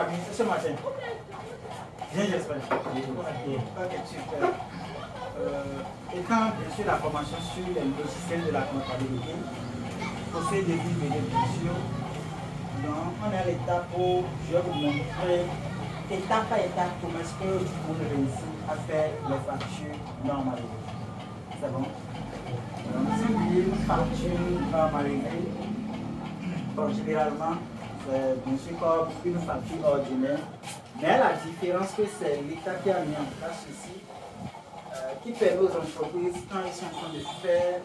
famille, c'est ce matin. Bien, j'espère. Ok, super. Étant bien sûr la formation sur les logiciels de la comptabilité, possède des vidéos bien sûr. Donc, on est à l'étape où je vais vous montrer étape par étape comment est-ce que vous réussissez à faire les factures normalisées. C'est bon? Donc, si vous voulez une facture normalisée, bon, généralement, c'est bien sûr comme une facture ordinaire, mais la différence que c'est l'État qui a mis en place ici, qui permet aux entreprises, quand ils sont en train de faire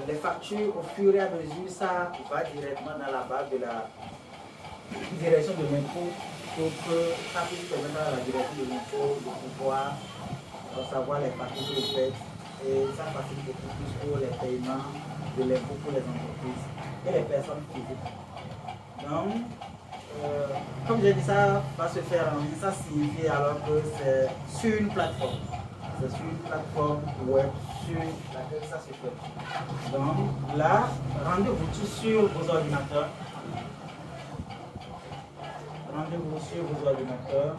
les factures, au fur et à mesure, ça va directement dans la base de la direction de l'impôt pour que ça puisse permettre à la direction de l'impôt de pouvoir savoir les factures que vous faites et ça facilite beaucoup plus pour les paiements de l'impôt pour les entreprises et les personnes physiques. Donc, comme j'ai dit, ça va se faire en ligne, ça signifie alors que c'est sur une plateforme. C'est sur une plateforme web sur laquelle ça se fait. Donc là, rendez-vous tous sur vos ordinateurs. Rendez-vous sur vos ordinateurs.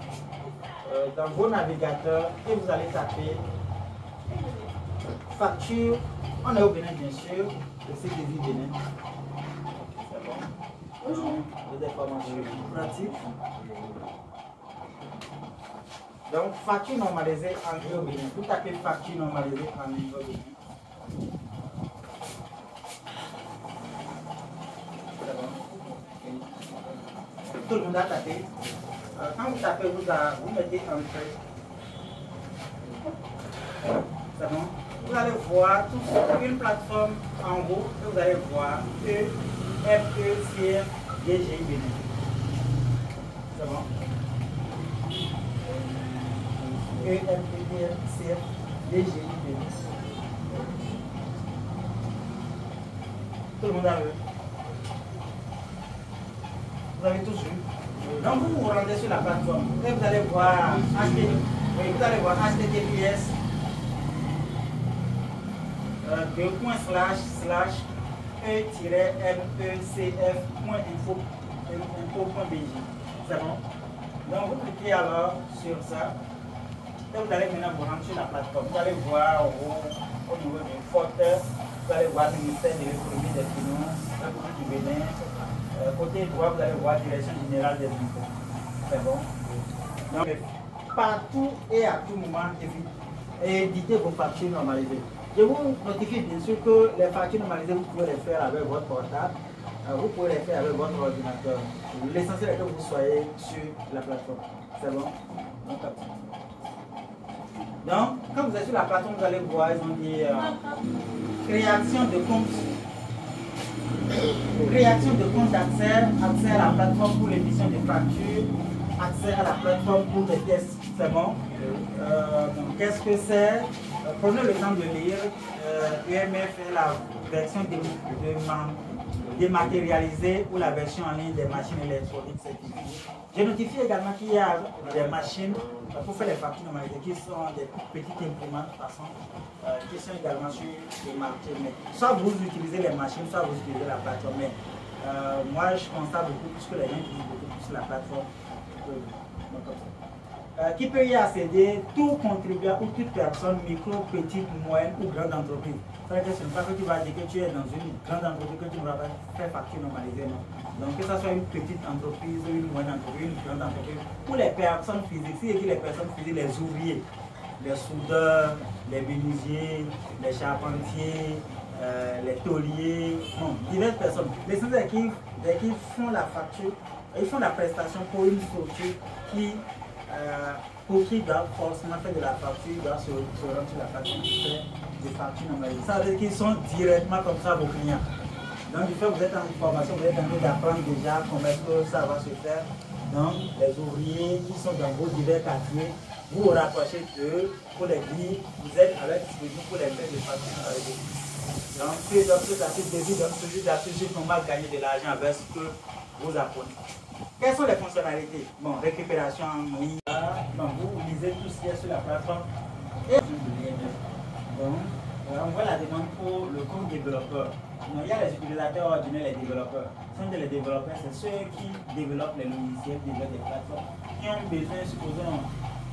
Dans vos navigateurs et vous allez taper facture. On est au Bénin bien sûr, le site du Bénin. C'est bon. Donc, des informations pratiques. Donc, facture normalisée en Anglo Bénin. Vous tapez facture normalisée en Anglo Bénin. C'est bon. Tout le monde a tapé. Quand vous tapez, vous mettez entrée. C'est bon. Vous allez voir tout sur une plateforme en haut. Et vous allez voir FECF DGI Bénin. C'est bon. EMPDCF DGI Bénin. Tout le monde a vu. Vous avez tous vu. Donc vous vous rendez sur la plateforme et vous allez voir HTTPS e-mecf.info.bg. C'est bon. Donc vous cliquez alors sur ça et vous allez maintenant vous rendre sur la plateforme. Vous allez voir au niveau du porteur, vous allez voir le ministère de l'économie, des finances, République du Bénin. Côté droit, vous allez voir Direction générale des impôts. C'est bon. Donc, partout et à tout moment, éditez vos factures normalisées. Je vous notifie bien sûr que les factures normalisées, vous pouvez les faire avec votre portable, vous pouvez les faire avec votre ordinateur. L'essentiel est que vous soyez sur la plateforme. C'est bon. Donc, quand vous êtes sur la plateforme, vous allez voir, ils ont dit création de compte. Création de compte d'accès, accès à la plateforme pour l'émission des factures, accès à la plateforme pour les tests. C'est bon. Qu'est-ce que c'est? Prenez le temps de lire. UMF est la version dématérialisée ou la version en ligne des machines électroniques certifiées. Je notifie également qu'il y a des machines pour faire les factures normalisées qui sont des petites imprimantes de façon qui sont également sur le marché. Mais soit vous utilisez les machines, soit vous utilisez la plateforme. Mais moi je constate beaucoup plus que les gens utilisent beaucoup plus la plateforme. Qui peut y accéder? Tout contribuable ou toute personne, micro, petite, moyenne ou grande entreprise. C'est-à-dire que ce n'est pas que tu vas dire que tu es dans une grande entreprise que tu ne vas pas faire facture normalisée, non. Donc que ce soit une petite entreprise, une moyenne entreprise, une grande entreprise, pour les personnes physiques, si je dis les personnes physiques, les ouvriers, les soudeurs, les menuisiers, les charpentiers, les tauliers, bon, diverses personnes. Les sociétés qui font la facture, ils font la prestation pour une structure pour qui doivent forcément faire de la facture, ils doivent se rendre sur la plateforme pour faire des factures normalisées. Ça veut dire qu'ils sont directement comme ça vos clients. Donc du fait que vous êtes en formation, vous êtes en train d'apprendre déjà comment est-ce que ça va se faire. Donc les ouvriers qui sont dans vos divers quartiers, vous vous rapprochez d'eux pour les dire, vous êtes à leur disposition pour les faire des factures normalisées. Donc c'est dans ce début, dans celui d'associer comment gagner de l'argent avec ce que vous apprenez. Quelles sont les fonctionnalités? Bon, récupération en ligne. Donc, vous lisez tout ce qui est sur la plateforme. Et donc, On voit la demande pour le compte développeur. Donc, il y a les utilisateurs ordinaires, les développeurs. Les développeurs, c'est ceux qui développent les logiciels, développent des plateformes, qui ont besoin, supposons,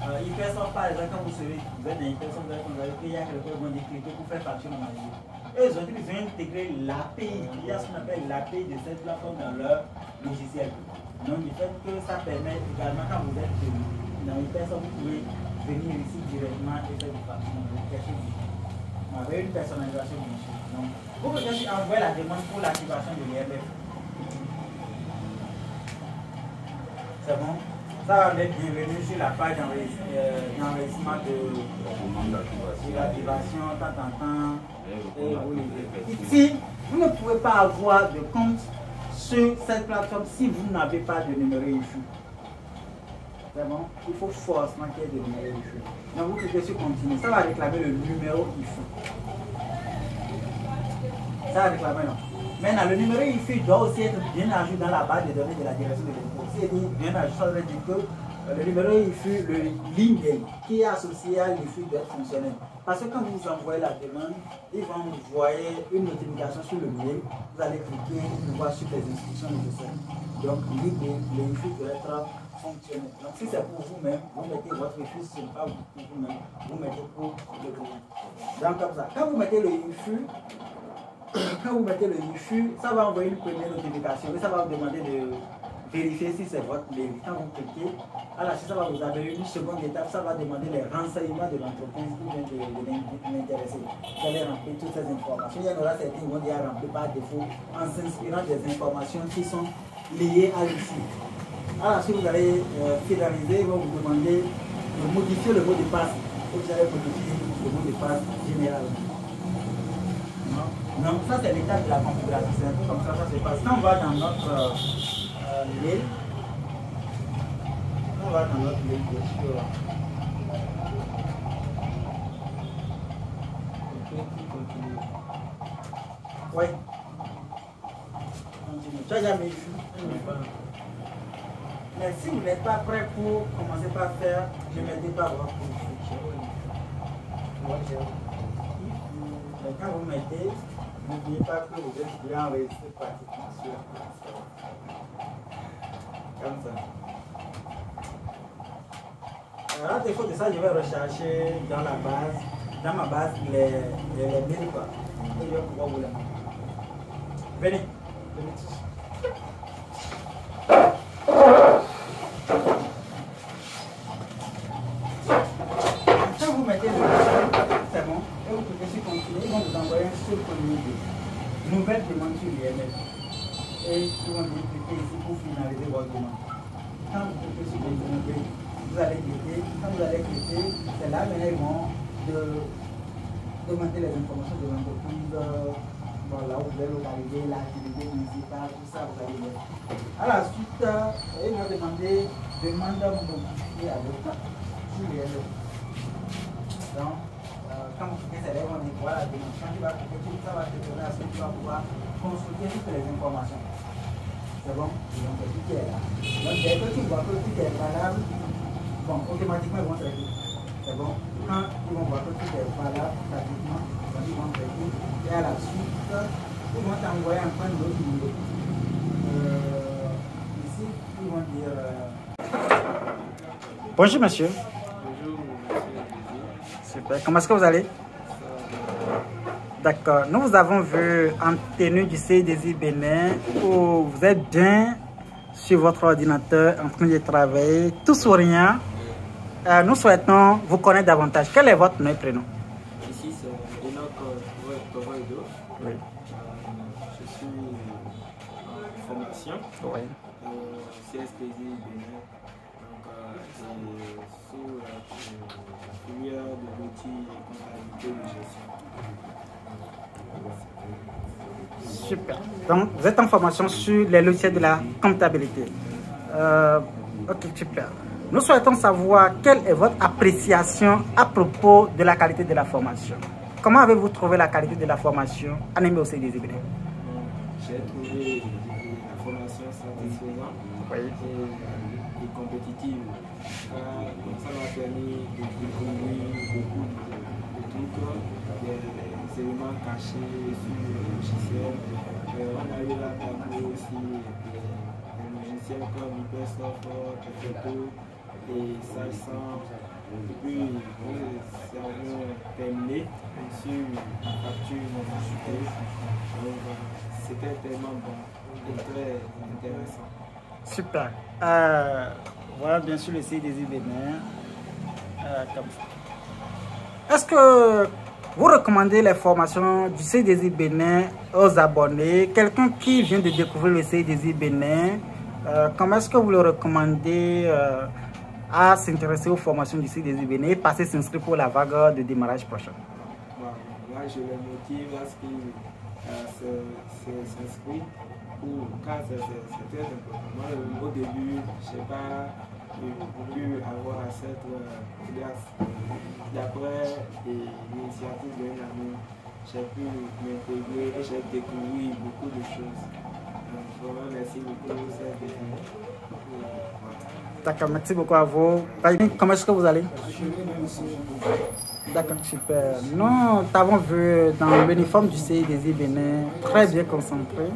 Hypersoft par exemple, quand vous êtes dans Hypersoft, vous allez payer quelque chose, vous allez cliquer pour faire facture normalisée. Eux autres, ils ont intégré l'API, il y a ce qu'on appelle l'API de cette plateforme dans leur logiciel. Donc, du fait que ça permet également, quand vous êtes dans Hypersoft, vous pouvez venir ici directement et faire des factures avec une personnalisation bien sûr. Donc, vous pouvez aussi envoyer la demande pour l'activation de l'IRF. C'est bon? Ça va être bienvenu sur la page d'enregistrement de l'activation, tant. Et vous ici, vous ne pouvez pas avoir de compte sur cette plateforme si vous n'avez pas de numéro IFU. C'est bon? Il faut forcément qu'il y ait de numéro IFU. Donc vous cliquez sur continuer. Ça va réclamer le numéro IFU. Ça va réclamer non. Maintenant, le numéro IFU doit aussi être bien ajouté dans la base de données de la direction de l'impôt. Si il est bien ajouté, ça veut dire que le numéro IFU, le ligne qui est associé à l'IFU doit être fonctionnel. Parce que quand vous envoyez la demande, ils vont envoyer une notification sur le mail. Vous allez cliquer et voir sur les instructions nécessaires. Donc, l'IFU doit être fonctionnel. Donc, si c'est pour vous-même, vous mettez votre IFU, si ce n'est pas pour vous-même, vous mettez pour le client. Donc, comme ça. Quand vous mettez le IFU, ça va envoyer une première notification et ça va vous demander de vérifier si c'est votre mail. Quand vous cliquez, à la suite, ça va vous amener une seconde étape, ça va demander les renseignements de l'entreprise qui vient de l'intéresser. Vous allez remplir toutes ces informations. Il y en aura certains qui vont dire remplir par défaut en s'inspirant des informations qui sont liées à l'issue. À la suite, vous allez finaliser, ils vont vous demander de modifier le mot de passe. Vous allez modifier le mot de passe général. Donc ça c'est l'étape de la configuration, c'est un peu comme ça se passe. Quand on va dans notre mail, bien sûr. Oui. Continue. Tu as jamais vu. Mais si vous n'êtes pas prêt pour commencer par faire, ne mettez pas votre fichier. Quand vous mettez, n'oubliez pas que vous êtes bien enregistré pratiquement sur la plateforme. Comme ça. Alors, à défaut de ça, je vais rechercher dans ma base, les mails quoi. Et je vais pouvoir vous les montrer. Venez. Quand vous mettez le c'est bon, et vous pouvez sur continuer, ils vont vous envoyer un seul communiqué. Nouvelle demande sur l'IMF. Et ils vont dire cliquez ici pour finaliser votre demande. Quand vous cliquez sur les demandes, vous allez cliquer. Quand vous allez cliquer, c'est là maintenant ils vont demander les informations de l'entreprise. Voilà, vous allez localiser l'activité municipale, tout ça, vous allez voir. À la suite, ils vont demander demande modifiée avec sur l'IMF. Donc, quand vous cliquez, c'est là, ils vont dire voilà, quand tu vas cliquer, tout ça va te donner à ce que tu vas pouvoir consulter toutes les informations. C'est bon? Donc, tout est là. Donc, dès que tu vois que tout est valable, bon, automatiquement, ils vont traiter. C'est bon? Quand ils vont voir que tout est valable, pratiquement, ils vont traiter. Et à la suite, ils vont t'envoyer encore un autre numéro. Ici, ils vont dire. Bonjour, monsieur. Bonjour, monsieur. Super. Comment est-ce que vous allez? D'accord. Nous vous avons vu en tenue du CDZ Bénin où vous êtes bien sur votre ordinateur en train de travailler, tout souriant. Nous souhaitons vous connaître davantage. Quel est votre nom et prénom? Ici, c'est Enoch Tovoido. Oui. Je suis en formation Oui. au CSPZ Bénin. Donc, sous la filière de l'outil comptabilité de gestion. Super. Donc, vous êtes en formation sur les logiciels de la comptabilité. Ok, super. Nous souhaitons savoir quelle est votre appréciation à propos de la qualité de la formation. Comment avez-vous trouvé la qualité de la formation animée au CDZ Bénin? J'ai trouvé la formation satisfaisante et compétitive. Ça m'a permis de découvrir beaucoup de trucs, des éléments cachés sur le logiciel. On a eu la tableau aussi des logiciels comme Microsoft, Photo et Salesforce. Et puis nous avons terminé sur la facture d'identité. Donc c'était tellement bon et très intéressant. Super. Voilà bien sûr le CDZ Bénin. Comme ça. Est-ce que vous recommandez les formations du CDZ Bénin aux abonnés? Quelqu'un qui vient de découvrir le CDZ Bénin, comment est-ce que vous le recommandez à s'intéresser aux formations du CDZ Bénin et passer s'inscrire pour la vague de démarrage prochaine? Moi, je les motive à ce qu'ils s'inscrivent car c'est très important. Moi, au début, je n'ai pas pu avoir à cette classe. D'après l'initiative d'un ami, j'ai pu m'intégrer et j'ai découvert beaucoup de choses. Donc, vraiment, merci beaucoup. D'accord, merci beaucoup à vous. Comment est-ce que vous allez? D'accord, super. Nous t'avons vu dans l'uniforme du CDZ Bénin, très bien concentré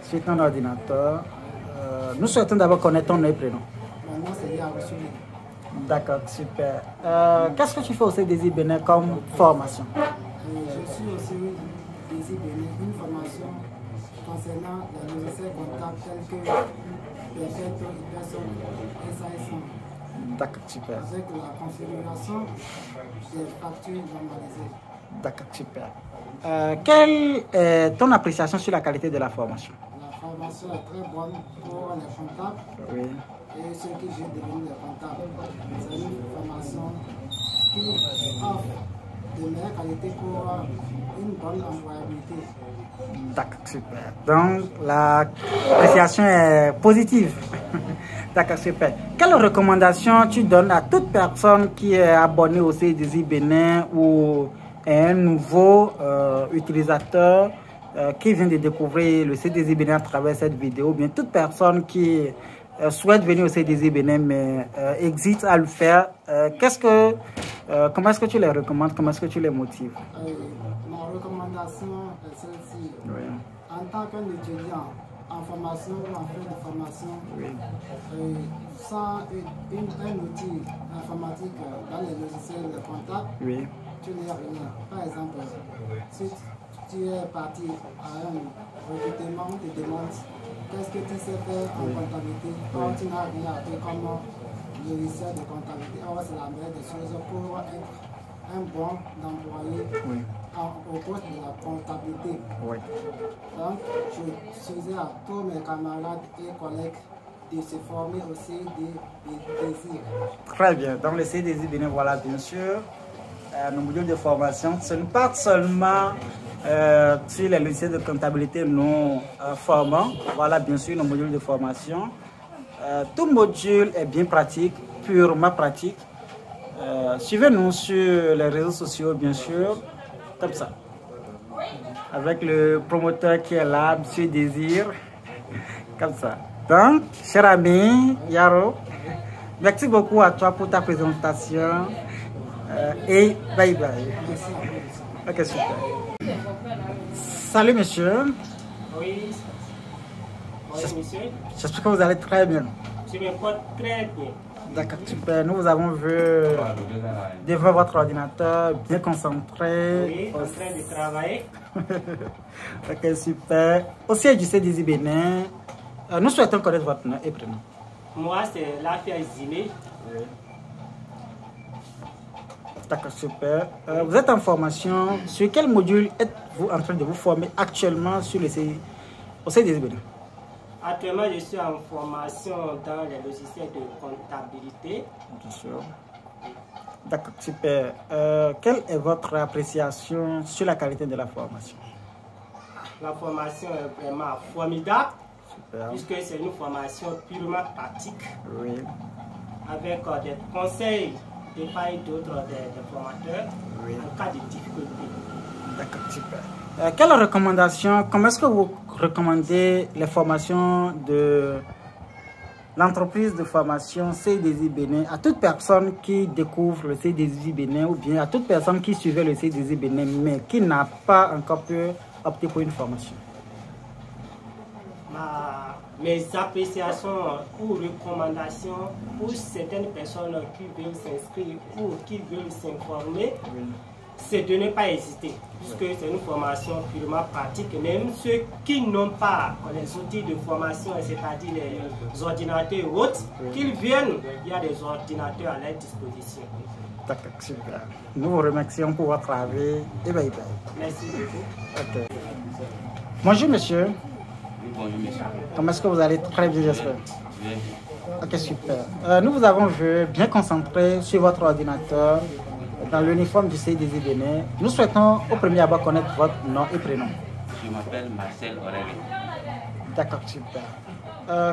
sur ton ordinateur. Nous souhaitons d'abord connaître ton nom et prénom. Mon nom c'est Yaro. D'accord, super. Qu'est-ce que tu fais au CDZ Bénin comme formation? Je suis au CDZ Bénin, une formation concernant les logiciels comptables tels que Perfecto, Ipperson, SAS1. D'accord, super. Avec la configuration des factures normalisées. D'accord, super. Quelle est ton appréciation sur la qualité de la formation? La formation est très bonne pour les comptables. Oui. Et ceux qui viennent devenir les comptables. C'est une formation qui offre de meilleure qualité pour une bonne employabilité. D'accord, super. Donc, l'appréciation est positive. D'accord, super. Quelle recommandation tu donnes à toute personne qui est abonnée au CDZ Bénin ou est un nouveau utilisateur qui vient de découvrir le CDZ Bénin à travers cette vidéo, ou bien toute personne qui souhaite venir au CDZ Bénin mais hésite à le faire? Comment est-ce que tu les recommandes? Comment est-ce que tu les motives? Ma recommandation est celle-ci. Oui. En tant qu'un étudiant en formation ou en fin de formation, Oui. sans un outil informatique dans les logiciels comptables, Oui. tu n'es rien. Par exemple, si tu es parti à un recrutement, on te demande qu'est-ce que tu sais faire en comptabilité. Or, tu n'as rien appris comme logiciel de comptabilité. Or, c'est la meilleure des choses pour être un bon employé au poste de la comptabilité. Oui. Donc, je faisais à tous mes camarades et collègues de se former au CDZ. Très bien. Donc, le CDZ Bénin, voilà, bien sûr, nos modules de formation. Ce n'est pas seulement sur les logiciels de comptabilité nous formons. Voilà, bien sûr, nos modules de formation. Tout module est bien pratique, purement pratique. Suivez-nous sur les réseaux sociaux, bien sûr, comme ça. Avec le promoteur qui est là, M. Désir, comme ça. Donc, cher ami Yaro, merci beaucoup à toi pour ta présentation et bye bye. Ok, super. Salut monsieur. Oui. Bonjour monsieur. J'espère que vous allez très bien. Je me porte très bien. D'accord, super. Nous vous avons vu devant votre ordinateur, bien concentré. Oui, en train de travailler. Ok, super. Au siège du CDZ Bénin, nous souhaitons connaître votre nom et prénom. Moi, c'est l'affaire Zimé. Oui. D'accord, super. Vous êtes en formation. Sur quel module êtes-vous en train de vous former actuellement sur le au CDZ Bénin? Actuellement, je suis en formation dans les logiciels de comptabilité. Bien sûr. D'accord, super. Quelle est votre appréciation sur la qualité de la formation? La formation est vraiment formidable. Super. Puisque c'est une formation purement pratique. Oui. Avec des conseils de part et d'autre des formateurs en cas de difficulté. D'accord, super. Quelle recommandation, comment est-ce que vous recommandez les formations l'entreprise de formation CDZ Bénin à toute personne qui découvre le CDZ Bénin ou bien à toute personne qui suivait le CDZ Bénin mais qui n'a pas encore pu opter pour une formation? Mes appréciations ou recommandations pour certaines personnes qui veulent s'inscrire ou qui veulent s'informer, c'est de ne pas hésiter, puisque c'est une formation purement pratique. Même ceux qui n'ont pas les outils de formation, c'est-à-dire les ordinateurs et autres, qu'ils viennent, il y a des ordinateurs à leur disposition. D'accord, super. Nous vous remercions pour votre avis. Et bye bye. Merci beaucoup. Ok. Bonjour monsieur. Bonjour monsieur. Comment est-ce que vous allez? Très bien, j'espère. Bien. Ok, super. Nous vous avons vu bien concentré sur votre ordinateur dans l'uniforme du CDZ Bénin. Nous souhaitons au premier abord connaître votre nom et prénom. Je m'appelle Marcel Aurélie. D'accord, super.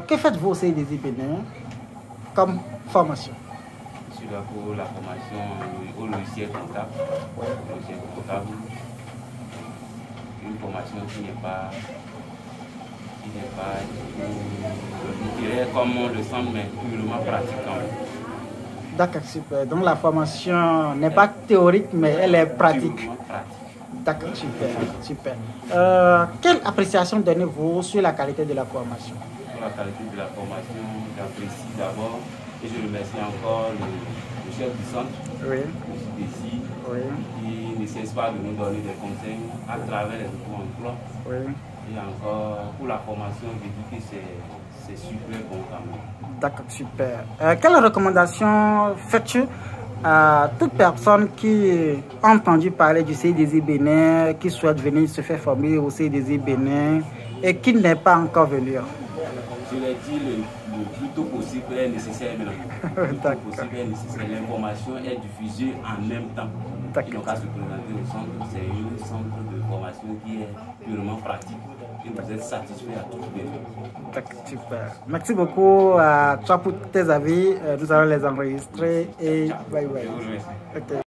Que faites-vous au CDZ Bénin comme formation? Je suis là pour la formation au logiciel comptable. Logiciel comptable. Une formation qui n'est pas, je dirais comme on le semble, mais purement pratique quand même. D'accord, super. Donc la formation n'est pas théorique, mais elle est pratique. D'accord, super, super. Quelle appréciation donnez-vous sur la qualité de la formation? Sur la qualité de la formation, j'apprécie d'abord et je remercie encore le chef du centre, oui, M. Desi, oui, qui ne cesse pas de nous donner des conseils à travers les nouveaux emplois. oui. Et encore, pour la formation, je dis que c'est super bon quand même. D'accord, super. Quelle recommandation fais-tu à toute personne qui a entendu parler du CDZ Bénin, qui souhaite venir se faire former au CDZ Bénin et qui n'est pas encore venu? Je l'ai dit, le plus tôt possible est nécessaire maintenant. Le plus tôt possible est nécessaire. L'information est diffusée en même temps. Ils n'ont qu'à se présenter au centre. C'est un centre de formation qui est purement pratique. Et vous êtes satisfait à tout besoin. Super. Merci beaucoup à toi pour tes avis. Nous allons les enregistrer et bye bye. Je vous remercie. Okay.